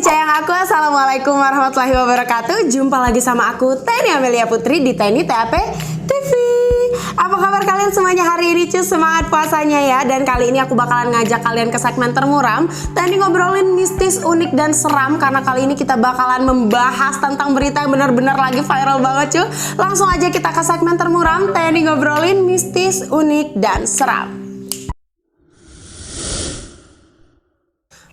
sayang aku, assalamualaikum warahmatullahi wabarakatuh. Jumpa lagi sama aku Teni Amelia Putri di Teni TAP TV. Apa kabar kalian semuanya hari ini? Cus, semangat puasanya ya. Dan kali ini aku bakalan ngajak kalian ke segmen termuram. Tadi ngobrolin mistis, unik, dan seram. Karena kali ini kita bakalan membahas tentang berita yang benar-benar lagi viral banget cuy. Langsung aja kita ke segmen termuram. Tadi ngobrolin mistis, unik, dan seram.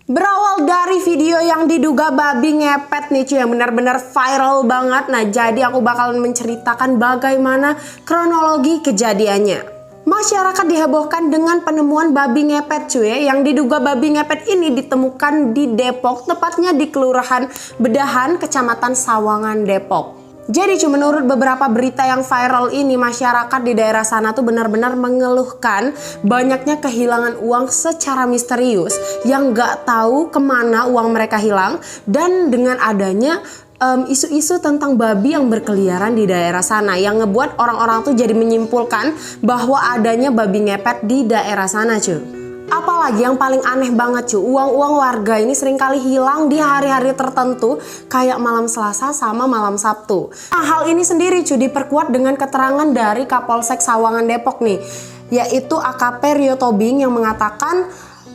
Berawal dari video yang diduga babi ngepet nih cuy, yang benar-benar viral banget. Nah, jadi aku bakalan menceritakan bagaimana kronologi kejadiannya. Masyarakat dihebohkan dengan penemuan babi ngepet cuy, yang diduga babi ngepet ini ditemukan di Depok, tepatnya di Kelurahan Bedahan, Kecamatan Sawangan, Depok. Jadi cuy, menurut beberapa berita yang viral ini, masyarakat di daerah sana tuh benar-benar mengeluhkan banyaknya kehilangan uang secara misterius yang gak tahu kemana uang mereka hilang. Dan dengan adanya isu-isu tentang babi yang berkeliaran di daerah sana yang ngebuat orang-orang tuh jadi menyimpulkan bahwa adanya babi ngepet di daerah sana cuy. Apalagi yang paling aneh banget cuy, uang-uang warga ini seringkali hilang di hari-hari tertentu kayak malam Selasa sama malam Sabtu. Nah, hal ini sendiri cuy diperkuat dengan keterangan dari Kapolsek Sawangan Depok nih, yaitu AKP Rio Tobing yang mengatakan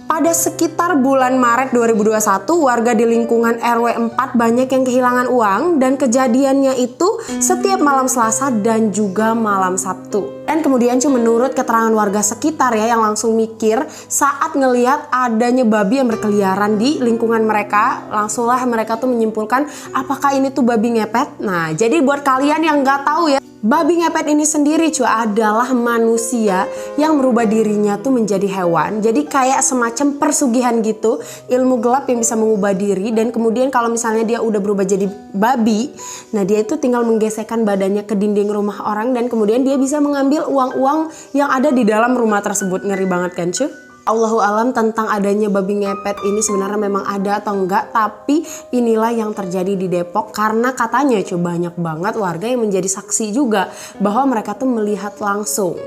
pada sekitar bulan Maret 2021 warga di lingkungan RW 4 banyak yang kehilangan uang dan kejadiannya itu setiap malam Selasa dan juga malam Sabtu. Dan kemudian cuy, menurut keterangan warga sekitar ya yang langsung mikir saat ngelihat adanya babi yang berkeliaran di lingkungan mereka, langsunglah mereka tuh menyimpulkan apakah ini tuh babi ngepet. Nah, jadi buat kalian yang nggak tahu ya, babi ngepet ini sendiri cuy adalah manusia yang merubah dirinya tuh menjadi hewan. Jadi kayak semacam persugihan gitu, ilmu gelap yang bisa mengubah diri. Dan kemudian kalau misalnya dia udah berubah jadi babi, nah dia itu tinggal menggesekkan badannya ke dinding rumah orang dan kemudian dia bisa mengambil uang-uang yang ada di dalam rumah tersebut. Ngeri banget kan cuy? Allahu alam tentang adanya babi ngepet ini sebenarnya memang ada atau enggak, tapi inilah yang terjadi di Depok karena katanya cuy banyak banget warga yang menjadi saksi juga bahwa mereka tuh melihat langsung.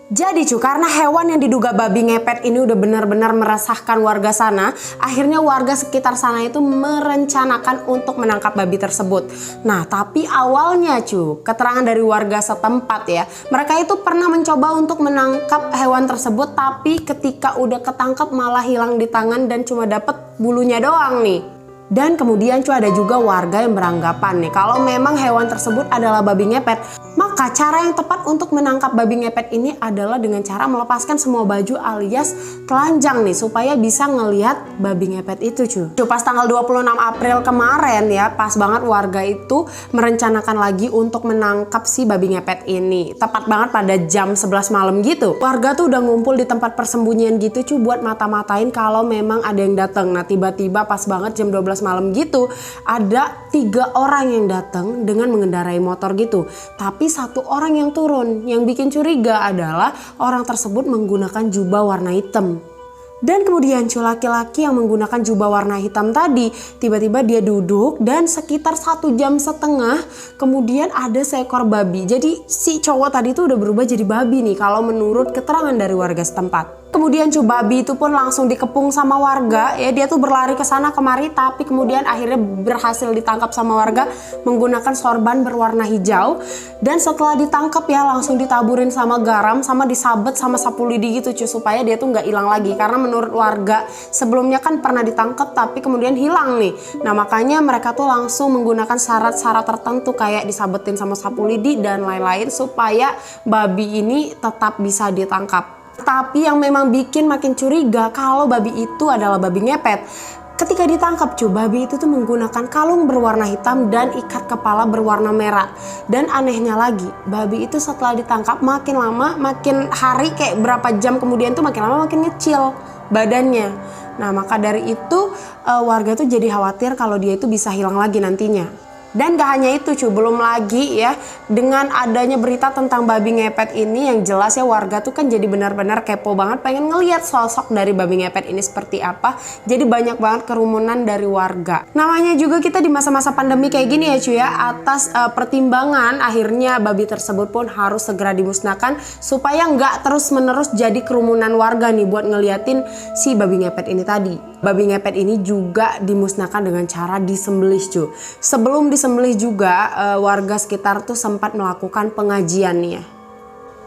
Jadi cuy, karena hewan yang diduga babi ngepet ini udah benar-benar meresahkan warga sana, akhirnya warga sekitar sana itu merencanakan untuk menangkap babi tersebut. Nah, tapi awalnya cuy, keterangan dari warga setempat ya, mereka itu pernah mencoba untuk menangkap hewan tersebut, tapi ketika udah ketangkap malah hilang di tangan dan cuma dapet bulunya doang nih. Dan kemudian cuy, ada juga warga yang beranggapan nih kalau memang hewan tersebut adalah babi ngepet, maka cara yang tepat untuk menangkap babi ngepet ini adalah dengan cara melepaskan semua baju alias telanjang nih supaya bisa ngelihat babi ngepet itu cuy. Pas tanggal 26 April kemarin ya, pas banget warga itu merencanakan lagi untuk menangkap si babi ngepet ini. Tepat banget pada jam 11 malam gitu. Warga tuh udah ngumpul di tempat persembunyian gitu cuy buat mata-matain kalau memang ada yang datang. Nah, tiba-tiba pas banget jam 12 malam gitu ada 3 orang yang datang dengan mengendarai motor gitu, tapi 1 orang yang turun. Yang bikin curiga adalah orang tersebut menggunakan jubah warna hitam. Dan kemudian cuy, laki-laki yang menggunakan jubah warna hitam tadi tiba-tiba dia duduk dan sekitar 1,5 jam kemudian ada seekor babi. Jadi si cowok tadi tuh udah berubah jadi babi nih kalau menurut keterangan dari warga setempat. Kemudian cuy, babi itu pun langsung dikepung sama warga ya, dia tuh berlari ke sana kemari tapi kemudian akhirnya berhasil ditangkap sama warga menggunakan sorban berwarna hijau. Dan setelah ditangkap ya langsung ditaburin sama garam sama disabet sama sapu lidi gitu cuy supaya dia tuh nggak hilang lagi, karena menurut warga sebelumnya kan pernah ditangkap tapi kemudian hilang nih. Nah, makanya mereka tuh langsung menggunakan syarat-syarat tertentu kayak disabetin sama sapu lidi dan lain-lain supaya babi ini tetap bisa ditangkap. Tapi yang memang bikin makin curiga kalau babi itu adalah babi ngepet, ketika ditangkap cuy, babi itu tuh menggunakan kalung berwarna hitam dan ikat kepala berwarna merah. Dan anehnya lagi, babi itu setelah ditangkap makin lama, makin hari kayak berapa jam kemudian tuh makin lama makin ngecil badannya. Nah, maka dari itu warga tuh jadi khawatir kalau dia itu bisa hilang lagi nantinya. Dan gak hanya itu cuy, belum lagi ya dengan adanya berita tentang babi ngepet ini yang jelas ya warga tuh kan jadi benar-benar kepo banget pengen ngelihat sosok dari babi ngepet ini seperti apa. Jadi banyak banget kerumunan dari warga. Namanya juga kita di masa-masa pandemi kayak gini ya cuy ya, atas pertimbangan akhirnya babi tersebut pun harus segera dimusnahkan supaya nggak terus-menerus jadi kerumunan warga nih buat ngeliatin si babi ngepet ini tadi. Babi ngepet ini juga dimusnahkan dengan cara disembelih cuy. Sebelum disembelih juga warga sekitar tuh sempat melakukan pengajian nih ya.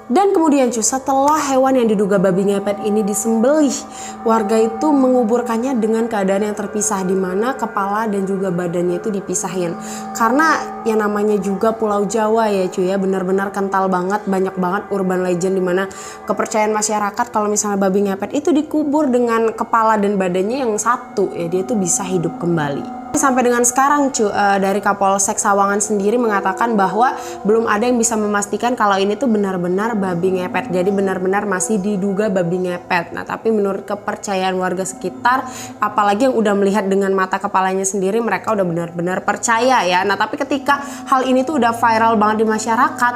Dan kemudian cuy, setelah hewan yang diduga babi ngepet ini disembelih, warga itu menguburkannya dengan keadaan yang terpisah, di mana kepala dan juga badannya itu dipisahin. Karena yang namanya juga Pulau Jawa ya cuy ya, benar-benar kental banget, banyak banget urban legend di mana kepercayaan masyarakat kalau misalnya babi ngepet itu dikubur dengan kepala dan badannya yang satu ya, dia tuh bisa hidup kembali. Sampai dengan sekarang cuy, dari Kapolsek Sawangan sendiri mengatakan bahwa belum ada yang bisa memastikan kalau ini tuh benar-benar babi ngepet. Jadi benar-benar masih diduga babi ngepet. Nah tapi menurut kepercayaan warga sekitar, apalagi yang udah melihat dengan mata kepalanya sendiri, mereka udah benar-benar percaya ya. Nah tapi ketika hal ini tuh udah viral banget di masyarakat,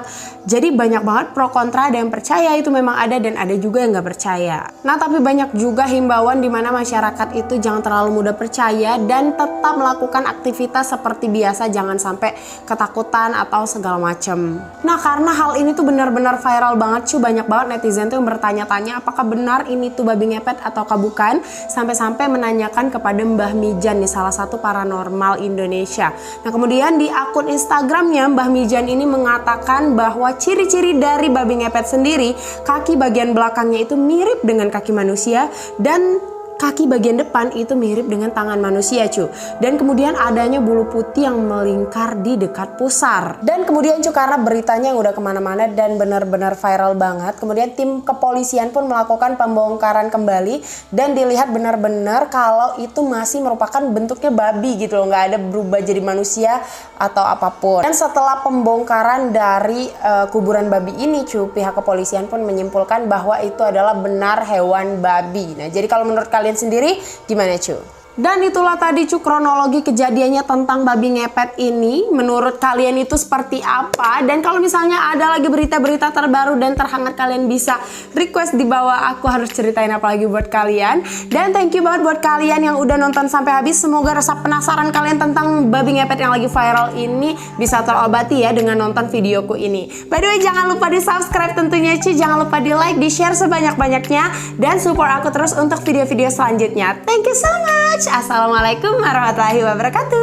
jadi banyak banget pro kontra, ada yang percaya itu memang ada dan ada juga yang nggak percaya. Nah tapi banyak juga himbauan di mana masyarakat itu jangan terlalu mudah percaya dan tetap melakukan aktivitas seperti biasa, jangan sampai ketakutan atau segala macem. Nah karena hal ini tuh benar-benar viral banget cuy, banyak banget netizen tuh yang bertanya-tanya apakah benar ini tuh babi ngepet ataukah bukan, sampai-sampai menanyakan kepada Mbah Mijan nih, salah satu paranormal Indonesia. Nah kemudian di akun Instagramnya Mbah Mijan ini mengatakan bahwa ciri-ciri dari babi ngepet sendiri, kaki bagian belakangnya itu mirip dengan kaki manusia dan kaki bagian depan itu mirip dengan tangan manusia cuy. Dan kemudian adanya bulu putih yang melingkar di dekat pusar. Dan kemudian cuy, karena beritanya yang udah kemana-mana dan benar-benar viral banget, kemudian tim kepolisian pun melakukan pembongkaran kembali dan dilihat benar-benar kalau itu masih merupakan bentuknya babi gitu loh, nggak ada berubah jadi manusia atau apapun. Dan setelah pembongkaran dari kuburan babi ini cuy, pihak kepolisian pun menyimpulkan bahwa itu adalah benar hewan babi. Nah jadi kalau menurut kalian sendiri gimana cuy? Dan itulah tadi cuy kronologi kejadiannya tentang babi ngepet ini. Menurut kalian itu seperti apa? Dan kalau misalnya ada lagi berita-berita terbaru dan terhangat, kalian bisa request di bawah, aku harus ceritain apa lagi buat kalian. Dan thank you banget buat kalian yang udah nonton sampai habis. Semoga rasa penasaran kalian tentang babi ngepet yang lagi viral ini bisa terobati ya dengan nonton videoku ini. By the way, jangan lupa di subscribe tentunya cuy, jangan lupa di like, di share sebanyak-banyaknya, dan support aku terus untuk video-video selanjutnya. Thank you so much. Assalamualaikum warahmatullahi wabarakatuh.